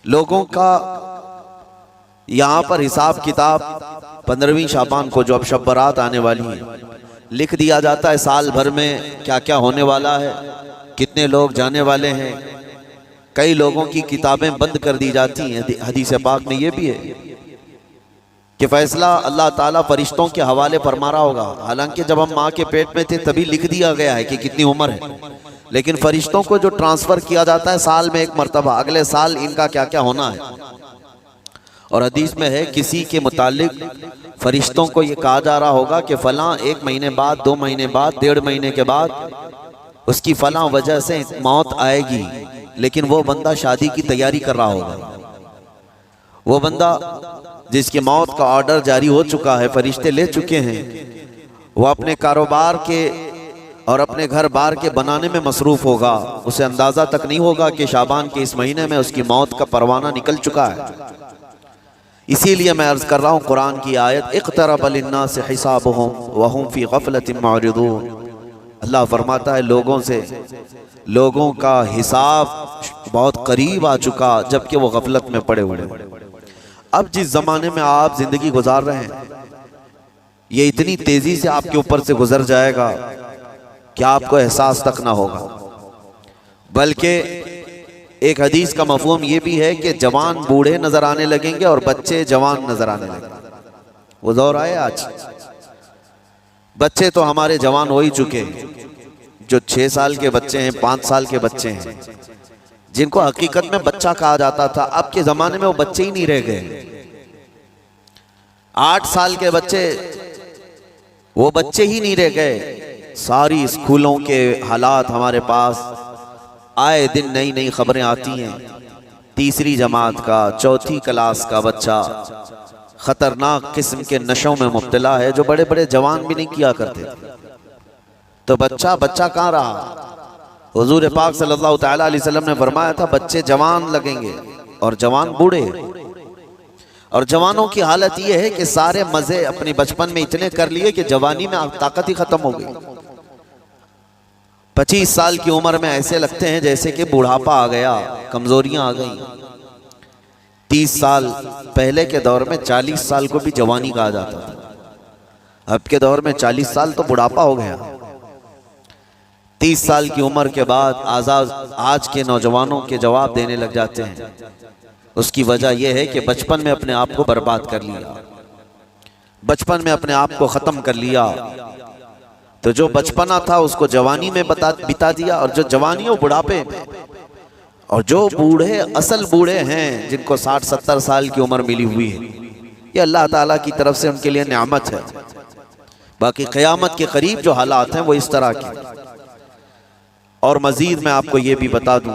लोगों का यहाँ पर हिसाब किताब 15वीं शाबान को जो अब शब बारात आने वाली है लिख दिया जाता है, साल भर में क्या क्या होने वाला है, कितने लोग जाने वाले हैं। कई लोगों की किताबें बंद कर दी जाती हैं। हदीस पाक में ये भी है कि फैसला अल्लाह ताला फरिश्तों के हवाले फरमा रहा होगा। हालांकि जब हम माँ के पेट में थे तभी लिख दिया गया है कि कितनी उम्र है, लेकिन फरिश्तों को जो ट्रांसफर किया जाता है साल में एक मर्तबा, अगले साल इनका क्या क्या होना है। और हदीस में है किसी के मुतालिक फरिश्तों को ये कहा जा रहा होगा कि फलां 1 महीने बाद, 2 महीने बाद, 1.5 महीने के बाद उसकी फलां वजह से मौत आएगी, लेकिन वो बंदा शादी की तैयारी कर रहा होगा। वो बंदा जिसकी मौत का ऑर्डर जारी हो चुका है, फरिश्ते ले चुके हैं, वो अपने कारोबार के और अपने घर बार के बनाने में मसरूफ होगा। उसे अंदाजा तक नहीं होगा कि शाबान के इस महीने में उसकी मौत का परवाना निकल चुका है। इसीलिए मैं अर्ज कर रहा हूँ कुरान की आयत, इक़्तरब लिन्नास हिसाबुहुम वहुम फी गफ़लतिन मुअरिदून। अल्लाह फरमाता है लोगों का हिसाब बहुत करीब आ चुका जबकि वो गफलत में पड़े हुए। अब जिस जमाने में आप जिंदगी गुजार रहे हैं ये इतनी तेजी से आपके ऊपर से गुजर जाएगा कि आपको एहसास तक ना होगा। बल्कि एक हदीस का मफहूम ये भी है कि जवान बूढ़े नजर आने लगेंगे और बच्चे जवान नजर आने लगेंगे। वो दौर आए आज। बच्चे तो हमारे जवान हो ही चुके हैं, जो 6 साल के बच्चे हैं, 5 साल के बच्चे हैं, जिनको हकीकत में बच्चा कहा जाता था। अब के जमाने में वो बच्चे ही नहीं रह गए। 8 साल के बच्चे वो बच्चे ही नहीं रह गए। सारी स्कूलों के हालात हमारे पास आए दिन नई नई खबरें आती हैं। 3री जमात का, 4थी क्लास का बच्चा खतरनाक किस्म के नशों में मुब्तला है, जो बड़े बड़े जवान भी नहीं किया करते। तो बच्चा कहाँ रहा। हुजूर पाक सल्लल्लाहु तआला अलैहि वसल्लम ने फरमाया था बच्चे जवान लगेंगे और जवान बूढ़े। और जवानों की हालत यह है कि सारे मजे अपने बचपन में इतने कर लिए कि जवानी में ताकत ही खत्म हो गई। 25 साल की उम्र में ऐसे लगते हैं जैसे कि बुढ़ापा आ गया, कमजोरियां आ गई। 30 साल पहले के दौर में 40 साल को भी जवानी कहा जाता था। अब के दौर में 40 साल तो बुढ़ापा हो गया। 30 साल की उम्र के बाद आज के नौजवानों के जवाब देने लग जाते हैं। उसकी वजह यह है कि बचपन में अपने आप को बर्बाद कर लिया, बचपन में अपने आप को खत्म कर लिया। तो जो बचपना था उसको जवानी में बिता दिया, और जो जवानी हो बुढ़ापे में। और जो बूढ़े असल बूढ़े हैं जिनको 60-70 साल की उम्र मिली हुई है, ये अल्लाह ताला की तरफ से उनके लिए नेमत है। बाकी क़यामत के करीब जो हालात हैं वो इस तरह के। और मजीद मैं आपको ये भी बता दूं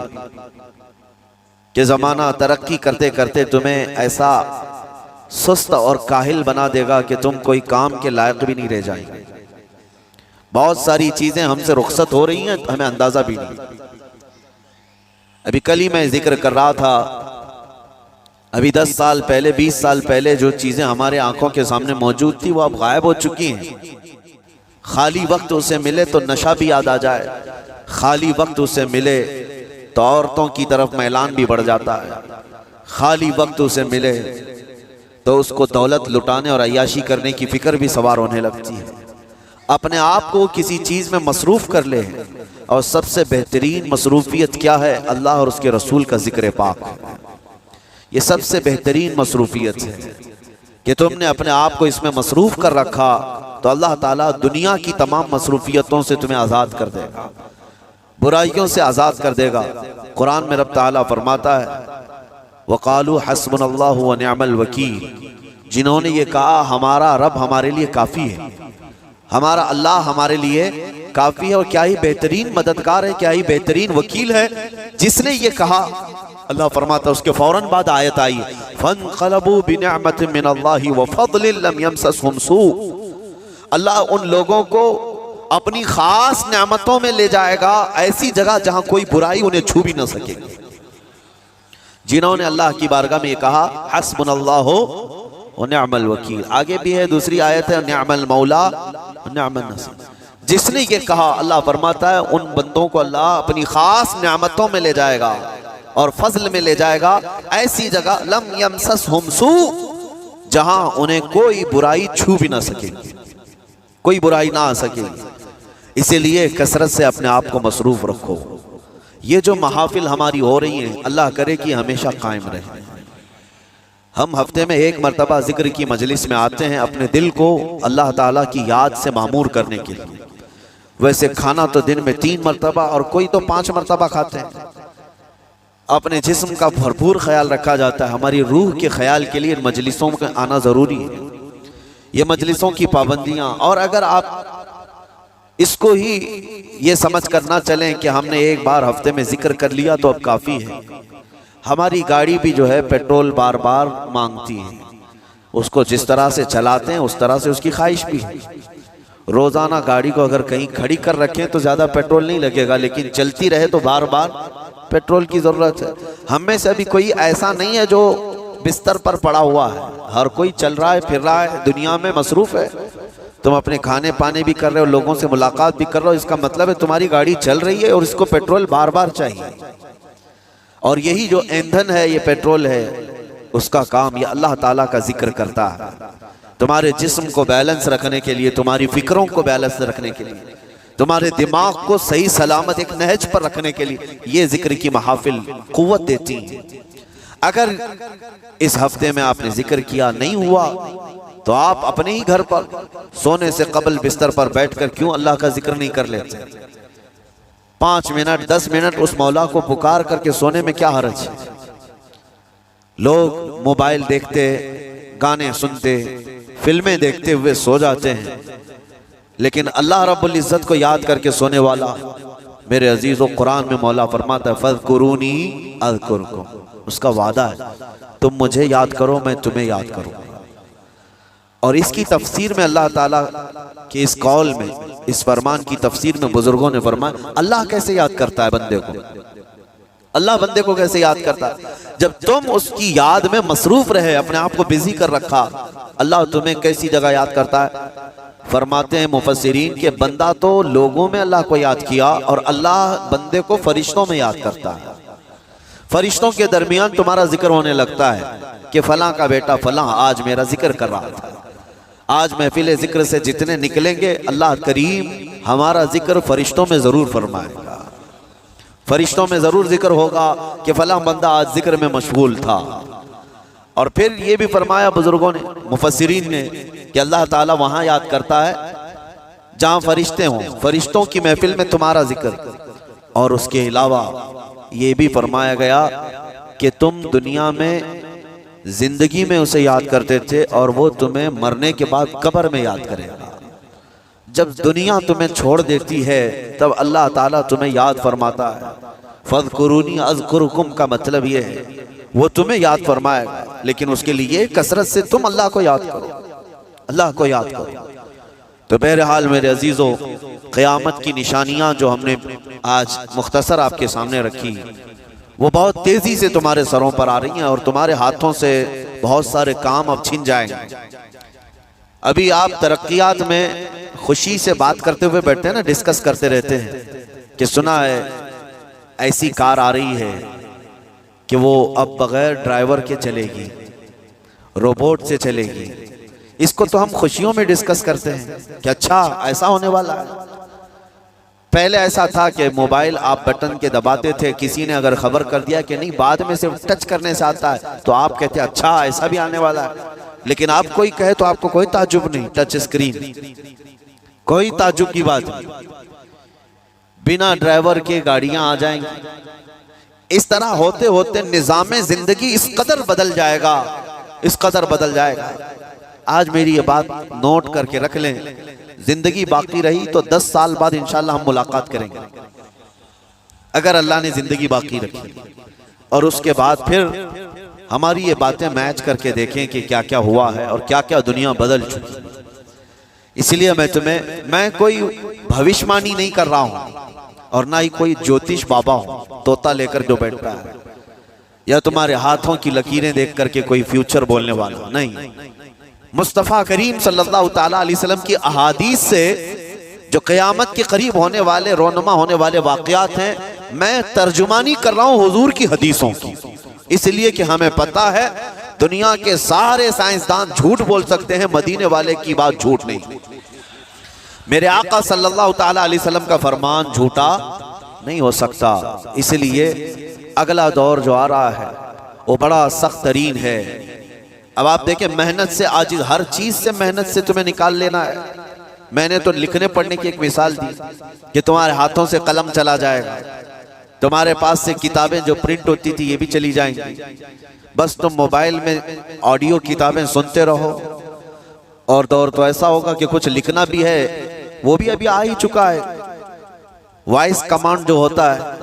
कि ज़माना तरक्की करते करते तुम्हें ऐसा सुस्त और काहिल बना देगा कि तुम कोई काम के लायक भी नहीं रह जाएंगे। बहुत सारी चीज़ें हमसे रुखसत हो रही हैं, हमें अंदाज़ा भी नहीं। अभी कल ही मैं जिक्र कर रहा था, अभी 10 साल पहले, 20 साल पहले जो चीज़ें हमारे आंखों के सामने मौजूद थी वो अब गायब हो चुकी हैं। खाली वक्त उसे मिले तो नशा भी याद आ जाए, खाली वक्त उसे मिले तो औरतों की तरफ मैलान भी बढ़ जाता है, खाली वक्त उसे मिले तो उसको दौलत लुटाने और अय्याशी करने की फिक्र भी सवार होने लगती है। अपने आप को किसी चीज़ में मसरूफ़ कर ले, और सबसे बेहतरीन मसरूफियत क्या है? अल्लाह और उसके रसूल का जिक्र पाक। ये सबसे बेहतरीन मसरूफियत है कि तुमने अपने आप को इसमें मसरूफ़ कर रखा तो अल्लाह ताला दुनिया की तमाम मसरूफियतों से तुम्हें आज़ाद कर देगा, बुराइयों से आज़ाद कर देगा। कुरान में रब ताला फरमाता है वक़ालू हस्बुनल्लाहु व निअमल वकील। जिन्होंने ये कहा हमारा रब हमारे लिए काफ़ी है, हमारा अल्लाह हमारे लिए काफ़ी है, और क्या ही बेहतरीन मददगार है, क्या ही बेहतरीन वकील है। जिसने ये कहा, अल्लाह फरमाता उसके फौरन बाद आयत आई फनक़लबू बिनिअमतिन मिनल्लाहि व फ़ज़लिन लम यमससहुम सू। अल्लाह उन लोगों को अपनी खास नेमतों में ले जाएगा, ऐसी जगह जहां कोई बुराई उन्हें छू भी ना सकेगी। जिन्होंने अल्लाह की बारगाह में ये कहा हस्बुनल्लाहु व निअमल वकील। आगे भी है, दूसरी आयत है निअमल मौला व निअमन नसीर। जिसने ये कहा, अल्लाह फरमाता है उन बंदों को अल्लाह अपनी खास नेमतों में ले जाएगा, और फजल में ले जाएगा ऐसी जगह लम यमससहुम सू, जहां उन्हें कोई बुराई छू भी ना सकेगी, कोई बुराई ना आ सकेगी। इसीलिए कसरत से अपने आप को मसरूफ रखो। ये जो महाफिल हमारी हो रही है, अल्लाह करे कि हमेशा कायम रहे। हम हफ्ते में एक मरतबा जिक्र की मजलिस में आते हैं अपने दिल को अल्लाह ताला की याद से मामूर करने के लिए। वैसे खाना तो दिन में 3 मरतबा और कोई तो 5 मरतबा खाते हैं। अपने जिस्म का भरपूर ख्याल रखा जाता है। हमारी रूह के ख्याल के लिए मजलिसों में आना ज़रूरी है। ये मजलिसों की पाबंदियाँ, और अगर आप इसको ही ये समझ कर ना चलें कि हमने एक बार हफ्ते में जिक्र कर लिया तो अब काफ़ी है। हमारी गाड़ी भी जो है पेट्रोल बार बार मांगती है। उसको जिस तरह से चलाते हैं उस तरह से उसकी ख्वाहिश भी है। रोज़ाना गाड़ी को अगर कहीं खड़ी कर रखें तो ज़्यादा पेट्रोल नहीं लगेगा, लेकिन चलती रहे तो बार बार पेट्रोल की ज़रूरत है। हम में से अभी कोई ऐसा नहीं है जो बिस्तर पर पड़ा हुआ है। हर कोई चल रहा है, फिर रहा है, दुनिया में मसरूफ़ है। तुम अपने खाने पाने भी कर रहे हो, लोगों से मुलाकात भी कर रहे हो, इसका मतलब है तुम्हारी गाड़ी चल रही है और इसको पेट्रोल बार बार चाहिए। और यही जो ईंधन है, ये पेट्रोल है, उसका काम ये अल्लाह ताला का जिक्र करता है। तुम्हारे जिस्म को बैलेंस रखने के लिए, तुम्हारी फिक्रों को बैलेंस रखने के लिए, तुम्हारे दिमाग को सही सलामत एक नहज पर रखने के लिए ये जिक्र की महफिल कुव्वत देती है। अगर इस हफ्ते में आपने जिक्र किया नहीं हुआ तो आप अपने ही घर पर सोने से कबल बिस्तर पर बैठकर क्यों अल्लाह का जिक्र नहीं कर लेते? 5 मिनट 10 मिनट उस मौला को पुकार करके सोने में क्या हर्ज है? लोग मोबाइल देखते, गाने सुनते, फिल्में देखते हुए सो जाते हैं, लेकिन अल्लाह रब्बुल इज्जत को याद करके सोने वाला, मेरे अजीजों, कुरान में मौला फरमाता है फज़कुरूनी अज़कुरकुम। उसका वादा है तुम मुझे याद करो, मैं तुम्हें याद करूँ। और इसकी तफसीर में अल्लाह ताला के इस कौल में, इस फरमान की तफसीर में बुजुर्गों ने फरमाया अल्लाह कैसे याद करता है बंदे को। अल्लाह बंदे को कैसे याद करता है? जब तुम उसकी याद में मसरूफ रहे, अपने आप को बिजी कर रखा, अल्लाह तुम्हें कैसी जगह याद करता है? फरमाते हैं मुफस्सिरीन के बंदा तो लोगों में अल्लाह को याद किया और अल्लाह बंदे को फरिश्तों में याद करता है। फरिश्तों के दरमियान तुम्हारा जिक्र होने लगता है कि फलां का बेटा फलां आज मेरा जिक्र कर रहा था। आज महफिल जिक्र से जितने निकलेंगे, अल्लाह करीम हमारा जिक्र फरिश्तों में ज़रूर फरमाएगा। फरिश्तों में ज़रूर जिक्र होगा कि फलां बंदा आज जिक्र में मशगूल था। और फिर ये भी फरमाया बुजुर्गों ने, मुफस्सिरीन ने, कि अल्लाह ताला वहाँ याद करता है जहाँ फरिश्ते हों, फरिश्तों की महफिल में तुम्हारा जिक्र। और उसके अलावा ये भी फरमाया गया कि तुम दुनिया में जिंदगी में उसे याद करते थे और वो तुम्हें मरने के बाद कब्र में याद करेगा। जब दुनिया तुम्हें छोड़ देती है तब अल्लाह ताला तुम्हें याद फरमाता है। फज़कुरूनी अज़कुरुकुम का मतलब ये है वो तुम्हें याद फरमाएगा, लेकिन उसके लिए कसरत से तुम अल्लाह को याद करो, अल्लाह को याद करो। तो बहरहाल मेरे अजीज़ों, क़यामत की निशानियाँ जो हमने आज मुख्तसर आपके सामने रखी, वो बहुत तेज़ी से तुम्हारे सरों पर आ रही हैं और तुम्हारे हाथों से बहुत सारे काम अब छिन जाएंगे। अभी आप तरक्कियात में खुशी से बात करते हुए बैठते हैं ना, डिस्कस करते रहते हैं कि सुना है ऐसी कार आ रही है कि वो अब बगैर ड्राइवर के चलेगी, रोबोट से चलेगी। इसको तो हम खुशियों में डिस्कस करते हैं कि अच्छा ऐसा होने वाला है। पहले ऐसा था कि मोबाइल आप बटन के दबाते थे, किसी ने अगर खबर कर दिया कि नहीं बाद में सिर्फ टच करने से आता है तो आप कहते अच्छा ऐसा भी आने वाला है। लेकिन आप कोई कहे तो आपको कोई ताज्जुब नहीं, टच स्क्रीन, कोई ताज्जुब की बात नहीं, बिना ड्राइवर के गाड़ियां आ जाएंगी। इस तरह होते होते निज़ाम जिंदगी इस कदर बदल जाएगा, इस कदर बदल जाएगा। आज मेरी ये बात नोट करके रख लें, जिंदगी बाकी रही तो 10 साल बाद इंशाल्लाह हम मुलाकात करेंगे, अगर अल्लाह ने जिंदगी बाकी रखी। और उसके बाद फिर हमारी ये बातें मैच करके देखें कि क्या क्या हुआ है और क्या क्या दुनिया बदल चुकी। इसलिए मैं कोई भविष्यवाणी नहीं कर रहा हूं और ना ही कोई ज्योतिष बाबा हूं, तोता लेकर जो बैठता है, या तुम्हारे हाथों की लकीरें देख करके कोई फ्यूचर बोलने वाला नहीं। मुस्तफ़ा करीम सल्लल्लाहु ताला अलैहि वसल्लम की अहादीस से जो क़यामत के करीब होने वाले रोनमा होने वाले वाक़यात हैं। मैं तर्जुमानी कर रहा हूँ हुजूर की हदीसों की, इसलिए कि हमें पता है दुनिया के सारे साइंसदान झूठ बोल सकते हैं, मदीने वाले की बात झूठ नहीं। मेरे आका सल्लल्लाहु ताला अलैहि वसल्लम का फरमान झूठा नहीं हो सकता। इसलिए अगला दौर जो आ रहा है वो बड़ा सख्त तरीन है। अब आप देखें, मेहनत से आज हर चीज से मेहनत से तुम्हें निकाल लेना है। मैंने तो लिखने पढ़ने की एक मिसाल दी कि तुम्हारे हाथों से कलम चला जाएगा, तुम्हारे पास से किताबें जो प्रिंट होती थी ये भी चली जाएंगी। बस तुम मोबाइल में ऑडियो किताबें सुनते रहो। और दौर तो ऐसा होगा कि कुछ लिखना भी है, वो भी अभी आ ही चुका है। वॉइस कमांड जो होता है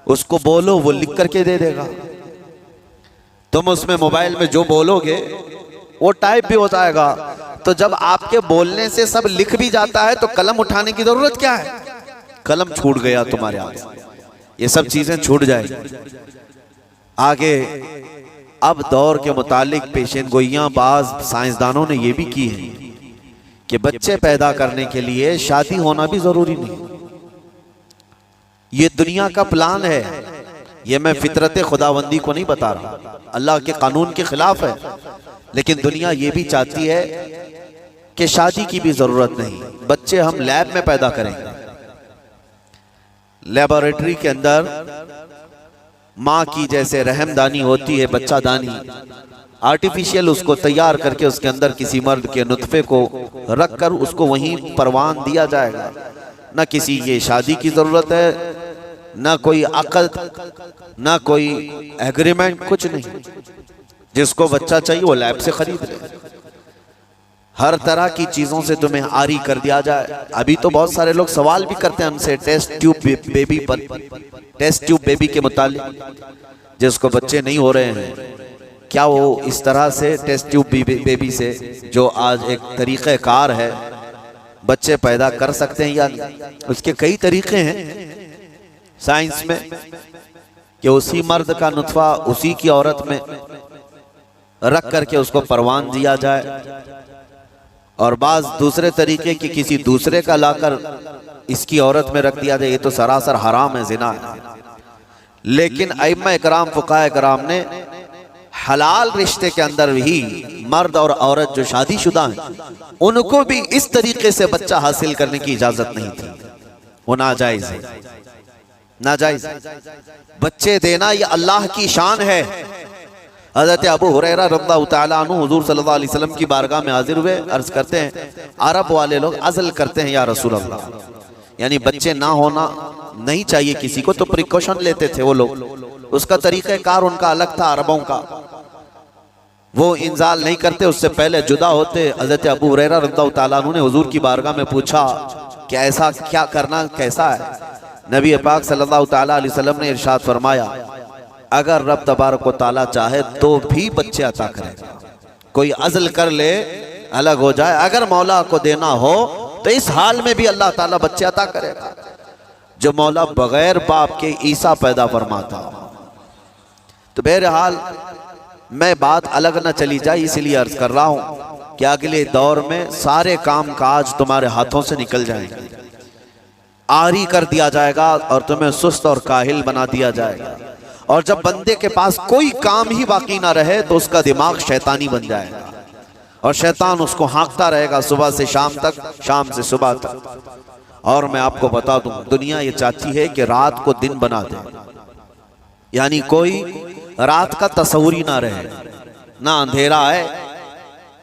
उसको बोलो, वो लिख करके दे देगा। तुम उसमें मोबाइल में जो बोलोगे वो टाइप भी हो जाएगा। तो जब आपके बोलने से सब लिख भी जाता है तो कलम उठाने की जरूरत क्या है? कलम छूट गया तुम्हारे हाथ से, ये सब चीजें छूट जाएगी आगे। अब दौर के मुतालिक पेशेनगोइयां बाज साइंसदानों ने ये भी की है कि बच्चे पैदा करने के लिए शादी होना भी जरूरी नहीं। ये दुनिया का प्लान है, ये मैं फितरत खुदाबंदी को नहीं बता रहा, अल्लाह के कानून के खिलाफ है। लेकिन दुनिया ये भी चाहती है कि शादी की भी जरूरत नहीं, बच्चे हम लैब में पैदा करेंगे। लेबोरेटरी के अंदर माँ की जैसे रहमदानी होती है, बच्चा दानी, आर्टिफिशियल उसको तैयार करके उसके अंदर किसी मर्द के नुतफे को रख कर उसको वहीं परवान दिया जाएगा। न किसी ये शादी की जरूरत है, न कोई अक़द, न कोई एग्रीमेंट, कुछ नहीं। जिसको बच्चा चाहिए वो लैब से खरीद ले। हर तरह की चीजों से तुम्हें आरी कर दिया जाए। अभी तो बहुत सारे लोग सवाल भी करते हैं हमसे टेस्ट ट्यूब बेबी पर, टेस्ट ट्यूब बेबी के मुतालिक, जिसको बच्चे नहीं हो रहे हैं, क्या वो इस तरह से टेस्ट ट्यूब बेबी से, जो आज एक तरीक़ेकार है, बच्चे पैदा कर सकते हैं या नहीं? उसके कई तरीके हैं साइंस में कि उसी मर्द का नुतफा उसी की औरत में रख करके उसको परवान दिया जाए, और बाज दूसरे तरीके की किसी दूसरे का लाकर इसकी औरत में रख दिया जाए। ये तो सरासर हराम है, ज़िना है। लेकिन अइम्मा इकराम, फुक़हा इकराम ने हलाल रिश्ते के अंदर भी मर्द और औरत जो शादीशुदा हैं उनको भी इस तरीके से बच्चा हासिल करने की इजाजत नहीं थी, वो नाजायज है, नाजायज। बच्चे देना ये अल्लाह की शान है। हज़रत अबू हुरैरा रज़ियल्लाहु ताला अन्हु हुज़ूर सल्लल्लाहु अलैहि वसल्लम की बारगाह में हाजिर हुए, अर्ज करते हैं अरब वाले लोग अज़ल करते हैं या रसूल अल्लाह, यानी बच्चे ना होना नहीं चाहिए किसी को, तो प्रिकॉशन लेते थे वो लोग। उसका तरीक़ाकार उनका अलग था अरबों का, वो इंजाल नहीं करते, उससे पहले जुदा होते। हज़रत अबू हुरैरा रज़ियल्लाहु ताला अन्हु ने हुज़ूर की बारगाह में पूछा कि ऐसा क्या करना कैसा है? नबी पाक सल्लल्लाहु ताला अलैहि वसल्लम ने इरशाद फरमाया, अगर रब तबारक व ताला चाहे तो भी बच्चे अता करेगा। कोई अज़ल कर ले, अलग हो जाए, अगर मौला को देना हो तो इस हाल में भी अल्लाह ताला बच्चे अता करेगा। जो मौला बगैर बाप के ईसा पैदा फरमाता। तो बहरहाल मैं बात अलग न चली जाए इसलिए अर्ज कर रहा हूं कि अगले दौर में सारे काम काज तुम्हारे हाथों से निकल जाएंगे, आरी कर दिया जाएगा और तुम्हें सुस्त और काहिल बना दिया जाएगा। और जब बंदे के पास कोई काम ही बाकी ना रहे तो उसका दिमाग शैतानी बन जाएगा और शैतान उसको हाँकता रहेगा सुबह से शाम तक, शाम से सुबह तक। और मैं आपको बता दूं, दुनिया ये चाहती है कि रात को दिन बना दे, यानी कोई रात का तस्वुर ही ना रहे, ना अंधेरा है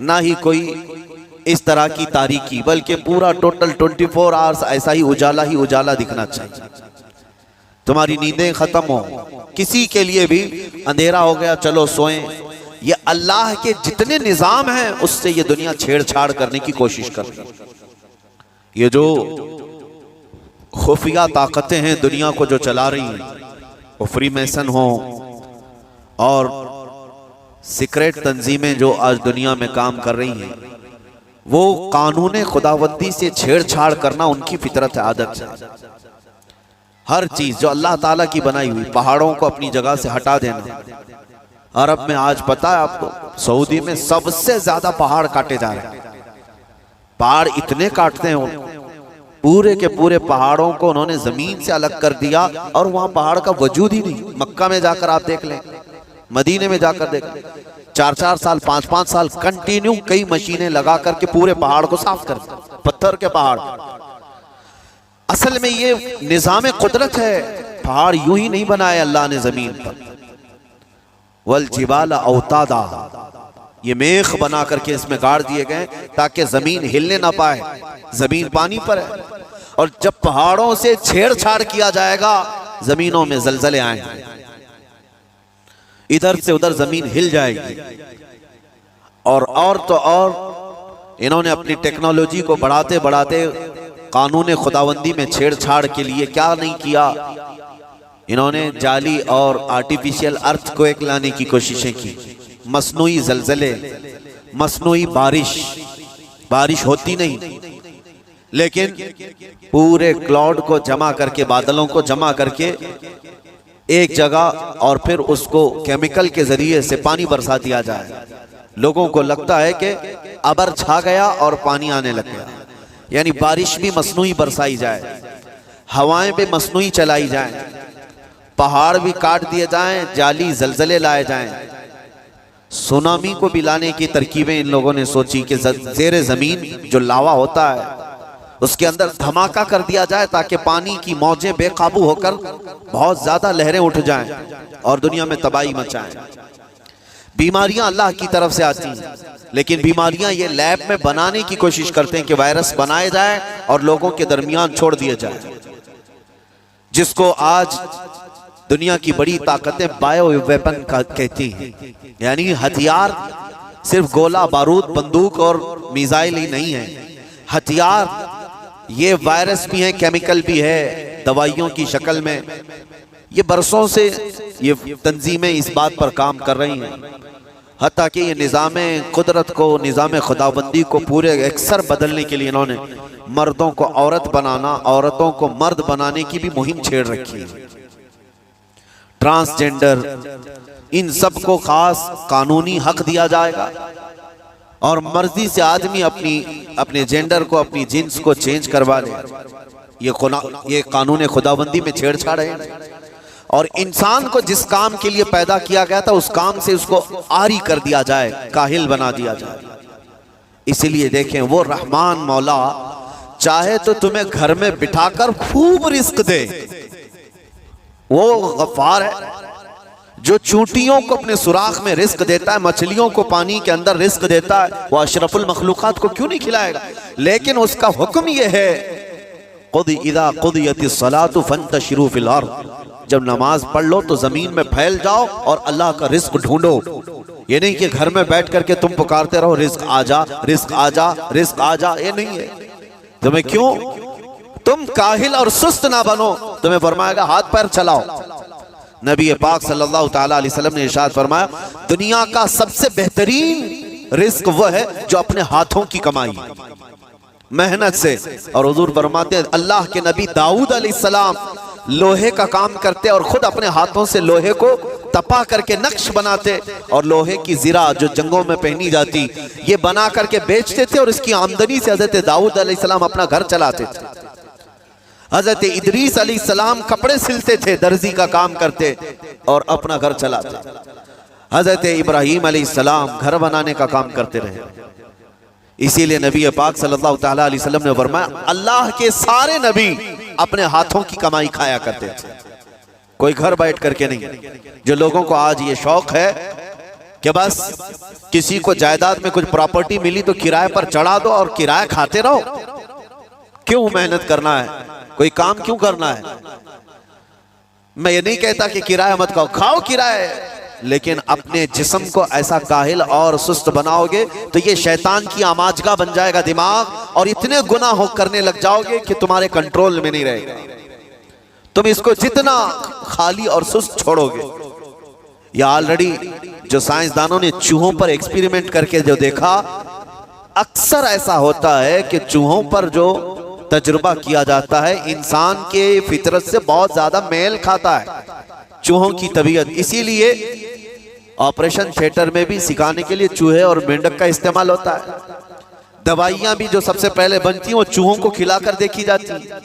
ना ही कोई इस तरह की तारीकी, बल्कि पूरा टोटल 24 आवर्स ऐसा ही उजाला दिखना चाहिए। तुम्हारी नींदें खत्म हो, किसी के लिए भी अंधेरा हो गया चलो सोएं, ये अल्लाह के जितने निजाम हैं उससे ये दुनिया छेड़छाड़ करने की कोशिश कर रही है। ये जो खुफिया ताकतें हैं दुनिया को जो चला रही हैं, वो फ्रीमेसन हो और सीक्रेट तंजीमें जो आज दुनिया में काम कर रही हैं, वो कानून खुदावंदी से छेड़छाड़ करना उनकी फितरत है, आदत है। हर चीज जो अल्लाह ताला की बनाई हुई, पहाड़ों को अपनी जगह से हटा देना। अरब में आज पता है आपको, सऊदी में सबसे ज्यादा पहाड़ काटे जा रहे हैं। पहाड़ इतने काटते हैं पूरे के पूरे पहाड़ों को उन्होंने जमीन से अलग कर दिया और वहां पहाड़ का वजूद ही नहीं। मक्का में जाकर आप देख लें, मदीने में जाकर देख लें, 4-4 साल 5-5 साल कंटिन्यू कई मशीनें लगा करके पूरे पहाड़ को साफ कर दिया, पत्थर के पहाड़। असल में ये निजाम कुदरत है, पहाड़ यूं ही नहीं बनाए अल्लाह ने जमीन पर। वल जिबाल औतादा, ये मेख बना करके इसमें गाड़ दिए गए ताकि जमीन हिलने ना पाए। जमीन पानी पर है और जब पहाड़ों से छेड़छाड़ किया जाएगा जमीनों में जलजले आएंगे, इधर से उधर जमीन हिल जाएगी। और तो और इन्होंने अपनी टेक्नोलॉजी को बढ़ाते बढ़ाते कानून खुदाबंदी में छेड़छाड़ के लिए क्या नहीं किया, इन्होंने जाली और आर्टिफिशियल अर्थक्वेक लाने की कोशिशें की। मसनूई जलजले, मसनूई बारिश होती नहीं, लेकिन पूरे क्लाउड को जमा करके, बादलों को जमा करके एक जगह और फिर उसको केमिकल के जरिए से पानी बरसा दिया जाए। लोगों को लगता है कि अबर छा गया और पानी आने लग गया, यानी बारिश भी मसनूई बरसाई जाए, हवाएं भी मसनूई चलाई जाए, पहाड़ भी काट दिए जाएं, जाली जलजले लाए जाएं। सुनामी को भी लाने की तरकीबें इन लोगों ने सोची कि ज़ेरे ज़मीन जो लावा होता है उसके अंदर धमाका कर दिया जाए ताकि पानी की मौजें बेकाबू होकर बहुत ज्यादा लहरें उठ जाएं और दुनिया में तबाही मचाएं। बीमारियां अल्लाह की तरफ से आती हैं, लेकिन बीमारियां ये लैब में बनाने की कोशिश करते हैं कि वायरस बनाए जाए और लोगों के दरमियान छोड़ दिए जाए, जिसको आज दुनिया की बड़ी ताकतें बायो वेपन कहती हैं। यानी हथियार सिर्फ गोला बारूद बंदूक और मिसाइल ही नहीं है, हथियार ये वायरस भी है, केमिकल भी है, दवाइयों की शक्ल में। ये बरसों से ये तंजीमें इस बात पर काम कर रही हैं, हत्ता कि ये निज़ाम कुदरत को, निज़ाम खुदाबंदी को पूरे अक्सर बदलने के लिए इन्होंने मर्दों को औरत बनाना, औरतों को मर्द बनाने की भी मुहिम छेड़ रखी है। ट्रांसजेंडर, इन सब को खास कानूनी हक दिया जाएगा और मर्जी से आदमी अपने जेंडर को, अपनी जिन्स को चेंज करवा ले। ये कानून खुदाबंदी में छेड़छाड़ है और इंसान को जिस काम के लिए पैदा किया गया था उस काम से उसको आरी कर दिया जाए, काहिल बना दिया जाए। इसीलिए देखें, वो रहमान मौला चाहे तो तुम्हें घर में बिठाकर खूब रिस्क दे, वो गफ्फार है जो चूंटियों को अपने सुराख में रिस्क देता है, मछलियों को पानी के अंदर रिस्क देता है, वो अशरफुल मखलूकात को क्यों नहीं खिलाएगा? लेकिन उसका हुक्म यह है, खुद इदा कुदियतिस सलातु फंतशिरू फिल अर्द, जब नमाज पढ़ लो तो जमीन में फैल जाओ और अल्लाह का रिस्क ढूंढो। ये नहीं कि घर में बैठ करके तुम पुकारते रहो रिस्क आ जा, रिस्क आ जा, रिस्क आ जा, ये नहीं है। तुम्हें क्यों, तुम काहिल और सुस्त ना बनो, तुम्हें फरमाएगा हाथ पैर चलाओ। नबी पाक सल्लल्लाहु ताला अलैहि वसल्लम ने इरशाद फरमाया, दुनिया का सबसे बेहतरीन रिस्क वो है जो अपने हाथों की कमाई, मेहनत से। और हुजूर फरमाते हैं, अल्लाह के नबी दाऊद अलैहिस्सलाम लोहे का काम करते और खुद अपने हाथों से लोहे को तपा करके नक्श बनाते और लोहे की जीरा जो जंगों में पहनी जाती ये बना करके बेचते थे और इसकी आमदनी से हजरत दाऊद अलैहिस्सलाम अपना घर चलाते थे। हजरत इदरीस अलैहिस्सलाम कपड़े सिलते थे, दर्जी का काम करते और अपना घर चलाते। हजरत इब्राहीम अलैहिस्सलाम घर बनाने का काम करते रहे। इसीलिए नबी पाक सल्लल्लाहु ताला अलैहि वसल्लम ने फरमाया, अल्लाह के सारे नबी अपने हाथों की कमाई खाया करते थे, कोई घर बैठ करके नहीं। जो लोगों को आज ये शौक है कि बस किसी को जायदाद में कुछ प्रॉपर्टी मिली तो किराए पर चढ़ा दो और किराया खाते रहो, क्यों मेहनत करना है, कोई काम क्यों करना है? मैं ये नहीं कहता कि किराया मत खाओ, खाओ किराया, लेकिन अपने जिस्म को ऐसा काहिल और सुस्त बनाओगे तो ये शैतान की आमाजगा बन जाएगा दिमाग, और इतने गुनाह करने लग जाओगे कि तुम्हारे कंट्रोल में नहीं रहेगा। तुम इसको जितना खाली और सुस्त छोड़ोगे, या ऑलरेडी जो साइंसदानों ने चूहों पर एक्सपेरिमेंट करके जो देखा, अक्सर ऐसा होता है कि चूहों पर जो तजुर्बा किया जाता है इंसान के फितरत से बहुत ज्यादा मेल खाता है चूहों की तबीयत। इसीलिए ऑपरेशन थिएटर में भी सिखाने के लिए चूहे और मेंढक का इस्तेमाल होता है। दवाइयां भी जो सबसे पहले बनती हैं वो चूहों को खिलाकर देखी जाती है।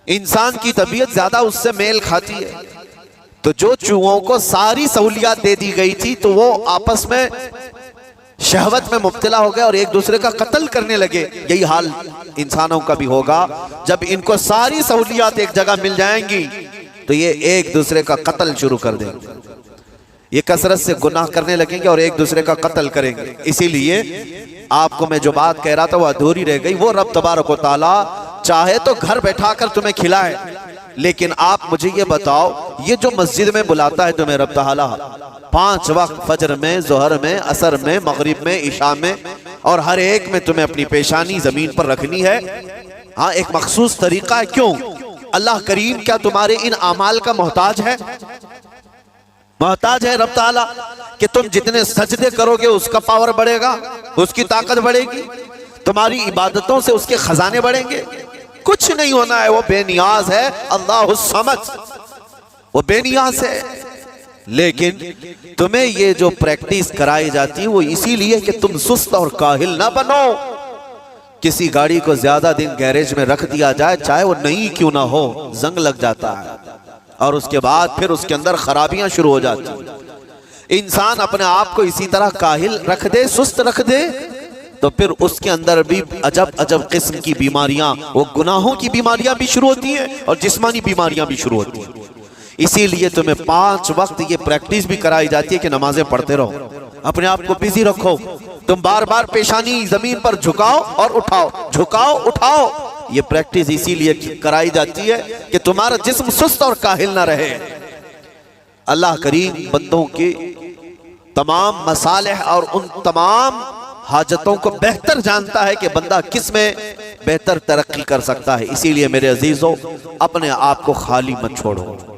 इंसान की तबीयत ज्यादा उससे मेल खाती है। तो जो चूहों को सारी सहूलियात दे दी गई थी तो वो आपस में शहवत में मुब्तला हो गए और एक दूसरे का कत्ल करने लगे। यही हाल इंसानों का भी होगा। जब इनको सारी सहूलियात एक जगह मिल जाएंगी तो ये एक दूसरे का कत्ल शुरू कर देंगे। ये कसरत से गुनाह करने लगेंगे और एक दूसरे का कत्ल करेंगे। इसीलिए आपको मैं जो बात कह रहा था वो अधूरी रह गई। वो रब तबारक व तआला चाहे तो घर बैठाकर तुम्हें खिलाए, लेकिन आप मुझे ये बताओ, ये जो मस्जिद में बुलाता है तुम्हें रब तआला 5 वक्त, फजर में, जोहर में, असर में, मगरिब में, इशा में, और हर एक में तुम्हें अपनी पेशानी जमीन पर रखनी है। हाँ, एक मखसूस तरीका है। क्यों? अल्लाह करीम क्या तुम्हारे इन अमाल का मोहताज है? मोहताज है रब ताला कि तुम जितने सजदे करोगे उसका पावर बढ़ेगा, उसकी ताकत बढ़ेगी, तुम्हारी इबादतों से उसके खजाने बढ़ेंगे। कुछ नहीं होना है, वो बेनियाज है। अल्लाह समद, वो बेनियाज है। लेकिन तुम्हें ये जो प्रैक्टिस कराई जाती है वो इसीलिए कि तुम सुस्त और काहिल ना बनो। किसी गाड़ी को ज्यादा दिन गैरेज में रख दिया जाए, चाहे वो नई क्यों ना हो, जंग लग जाता है और उसके बाद फिर उसके अंदर खराबियां शुरू हो जाती हैं। इंसान अपने आप को इसी तरह काहिल रख दे, सुस्त रख दे, तो फिर उसके अंदर भी अजब अजब किस्म की बीमारियां, वो गुनाहों की बीमारियां भी शुरू होती हैं और जिस्मानी बीमारियां भी शुरू होती हैं। इसीलिए तुम्हें 5 वक्त ये प्रैक्टिस भी कराई जाती है कि नमाजें पढ़ते रहो, अपने आप को बिजी रखो। तुम बार बार पेशानी जमीन पर झुकाओ और उठाओ, झुकाओ उठाओ। ये प्रैक्टिस इसीलिए कराई जाती है कि तुम्हारा जिस्म सुस्त और काहिल ना रहे। अल्लाह करीम बंदों के तमाम मसालेह और उन तमाम हाजतों को बेहतर जानता है कि बंदा किस में बेहतर तरक्की कर सकता है। इसीलिए मेरे अजीजों, अपने आप को खाली मत छोड़ो।